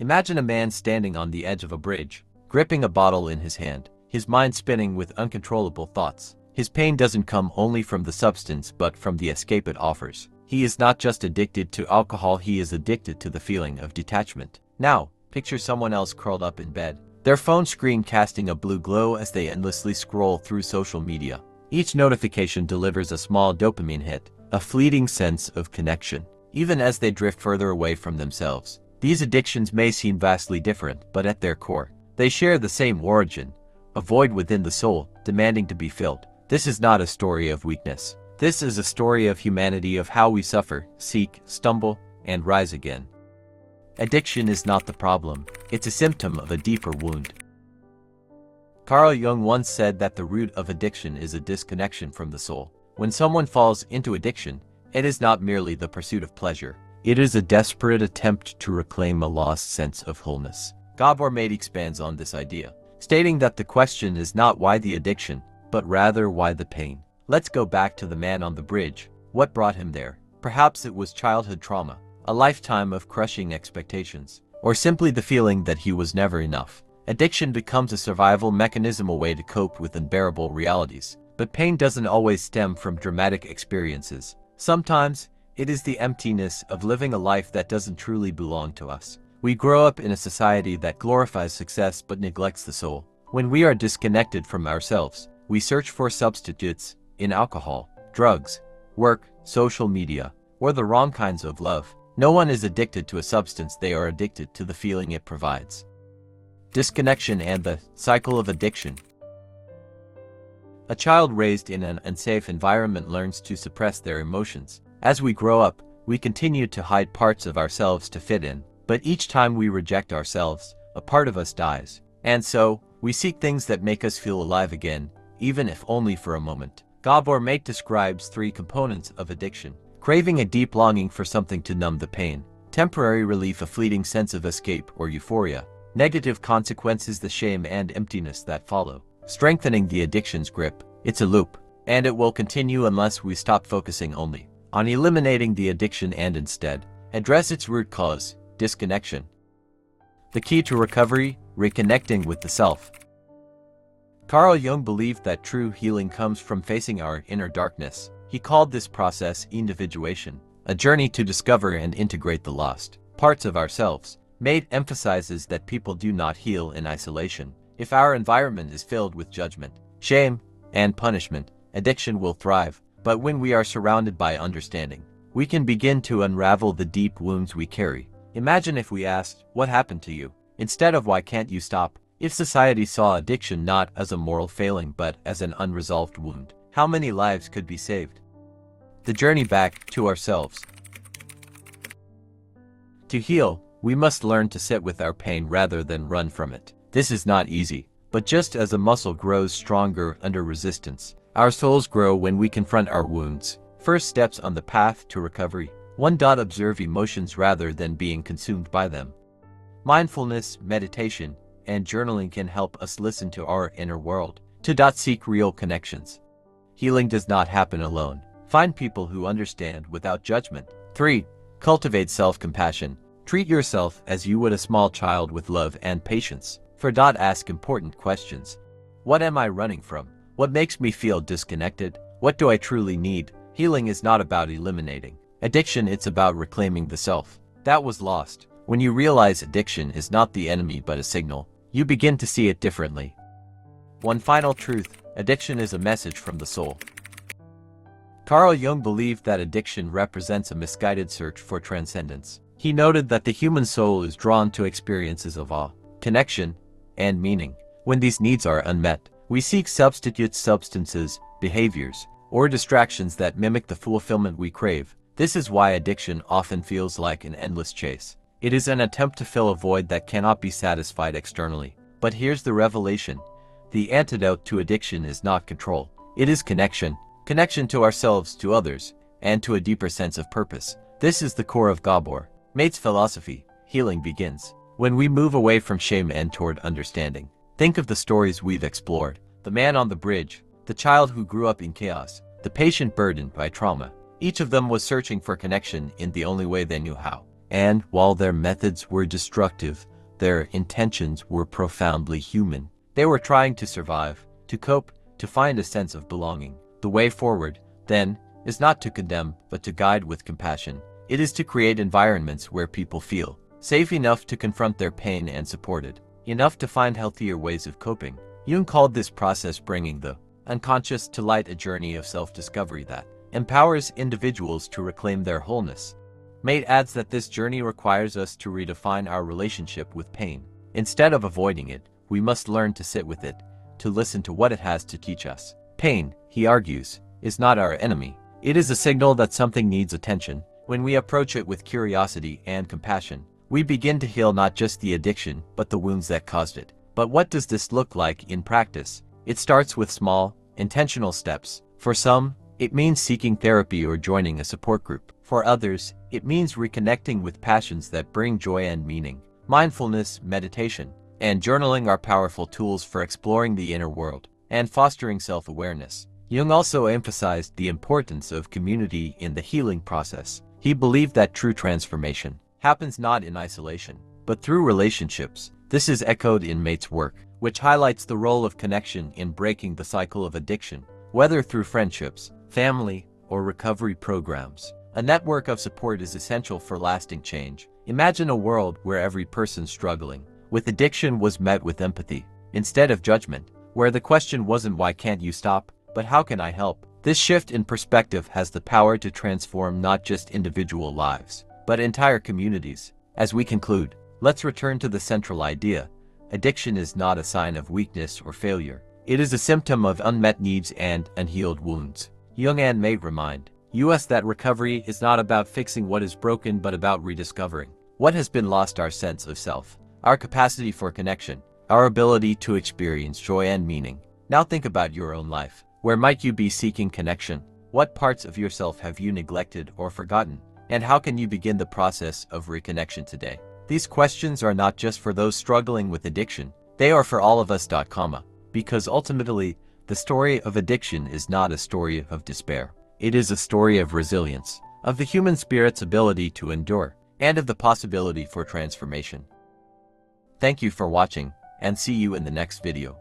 Imagine a man standing on the edge of a bridge, gripping a bottle in his hand, his mind spinning with uncontrollable thoughts. His pain doesn't come only from the substance but from the escape it offers. He is not just addicted to alcohol, he is addicted to the feeling of detachment. Now, picture someone else curled up in bed, their phone screen casting a blue glow as they endlessly scroll through social media. Each notification delivers a small dopamine hit, a fleeting sense of connection, even as they drift further away from themselves. These addictions may seem vastly different, but at their core, they share the same origin, a void within the soul, demanding to be filled. This is not a story of weakness. This is a story of humanity, of how we suffer, seek, stumble, and rise again. Addiction is not the problem, it's a symptom of a deeper wound. Carl Jung once said that the root of addiction is a disconnection from the soul. When someone falls into addiction, it is not merely the pursuit of pleasure. It is a desperate attempt to reclaim a lost sense of wholeness. Gabor Maté expands on this idea, stating that the question is not why the addiction, but rather why the pain. Let's go back to the man on the bridge. What brought him there? Perhaps it was childhood trauma, a lifetime of crushing expectations, or simply the feeling that he was never enough. Addiction becomes a survival mechanism, a way to cope with unbearable realities. But pain doesn't always stem from dramatic experiences. Sometimes, it is the emptiness of living a life that doesn't truly belong to us. We grow up in a society that glorifies success but neglects the soul. When we are disconnected from ourselves, we search for substitutes in alcohol, drugs, work, social media, or the wrong kinds of love. No one is addicted to a substance, they are addicted to the feeling it provides. Disconnection and the cycle of addiction. A child raised in an unsafe environment learns to suppress their emotions. As we grow up, we continue to hide parts of ourselves to fit in. But each time we reject ourselves, a part of us dies. And so, we seek things that make us feel alive again, even if only for a moment. Gabor Maté describes three components of addiction: craving, a deep longing for something to numb the pain; temporary relief, a fleeting sense of escape or euphoria; negative consequences, the shame and emptiness that follow. Strengthening the addiction's grip. It's a loop, and it will continue unless we stop focusing only on eliminating the addiction and instead address its root cause, disconnection. The key to recovery: reconnecting with the self. Carl Jung believed that true healing comes from facing our inner darkness. He called this process individuation, a journey to discover and integrate the lost parts of ourselves. Maté emphasizes that people do not heal in isolation. If our environment is filled with judgment, shame, and punishment, addiction will thrive. But when we are surrounded by understanding, we can begin to unravel the deep wounds we carry. Imagine if we asked, "What happened to you?" instead of "Why can't you stop?" If society saw addiction not as a moral failing but as an unresolved wound, how many lives could be saved? The journey back to ourselves. To heal, we must learn to sit with our pain rather than run from it. This is not easy, but just as a muscle grows stronger under resistance, our souls grow when we confront our wounds. First steps on the path to recovery. 1. Observe emotions rather than being consumed by them. Mindfulness, meditation, and journaling can help us listen to our inner world. 2. Seek real connections. Healing does not happen alone. Find people who understand without judgment. 3. Cultivate self-compassion. Treat yourself as you would a small child, with love and patience. 4. Ask important questions. What am I running from? What makes me feel disconnected? What do I truly need? Healing is not about eliminating addiction, it's about reclaiming the self that was lost. When you realize addiction is not the enemy but a signal, you begin to see it differently. One final truth: addiction is a message from the soul. Carl Jung believed that addiction represents a misguided search for transcendence. He noted that the human soul is drawn to experiences of awe, connection, and meaning. When these needs are unmet, we seek substitutes, substances, behaviors, or distractions that mimic the fulfillment we crave. This is why addiction often feels like an endless chase. It is an attempt to fill a void that cannot be satisfied externally. But here's the revelation: the antidote to addiction is not control. It is connection. Connection to ourselves, to others, and to a deeper sense of purpose. This is the core of Gabor Maté's philosophy. Healing begins when we move away from shame and toward understanding. Think of the stories we've explored: the man on the bridge, the child who grew up in chaos, the patient burdened by trauma. Each of them was searching for connection in the only way they knew how. And while their methods were destructive, their intentions were profoundly human. They were trying to survive, to cope, to find a sense of belonging. The way forward, then, is not to condemn, but to guide with compassion. It is to create environments where people feel safe enough to confront their pain and supported enough to find healthier ways of coping. Jung called this process bringing the unconscious to light, a journey of self-discovery that empowers individuals to reclaim their wholeness. Maté adds that this journey requires us to redefine our relationship with pain. Instead of avoiding it, we must learn to sit with it, to listen to what it has to teach us. Pain, he argues, is not our enemy. It is a signal that something needs attention. When we approach it with curiosity and compassion, we begin to heal not just the addiction, but the wounds that caused it. But what does this look like in practice? It starts with small, intentional steps. For some, it means seeking therapy or joining a support group. For others, it means reconnecting with passions that bring joy and meaning. Mindfulness, meditation, and journaling are powerful tools for exploring the inner world and fostering self-awareness. Jung also emphasized the importance of community in the healing process. He believed that true transformation happens not in isolation, but through relationships. This is echoed in Maté's work, which highlights the role of connection in breaking the cycle of addiction, whether through friendships, family, or recovery programs. A network of support is essential for lasting change. Imagine a world where every person struggling with addiction was met with empathy, instead of judgment, where the question wasn't why can't you stop, but how can I help? This shift in perspective has the power to transform not just individual lives, but entire communities. As we conclude, let's return to the central idea. Addiction is not a sign of weakness or failure. It is a symptom of unmet needs and unhealed wounds. Jung and Maté remind us that recovery is not about fixing what is broken, but about rediscovering what has been lost: our sense of self, our capacity for connection, our ability to experience joy and meaning. Now think about your own life. Where might you be seeking connection? What parts of yourself have you neglected or forgotten? And how can you begin the process of reconnection today? These questions are not just for those struggling with addiction. They are for all of us. Because ultimately, the story of addiction is not a story of despair. It is a story of resilience, of the human spirit's ability to endure, and of the possibility for transformation. Thank you for watching, and see you in the next video.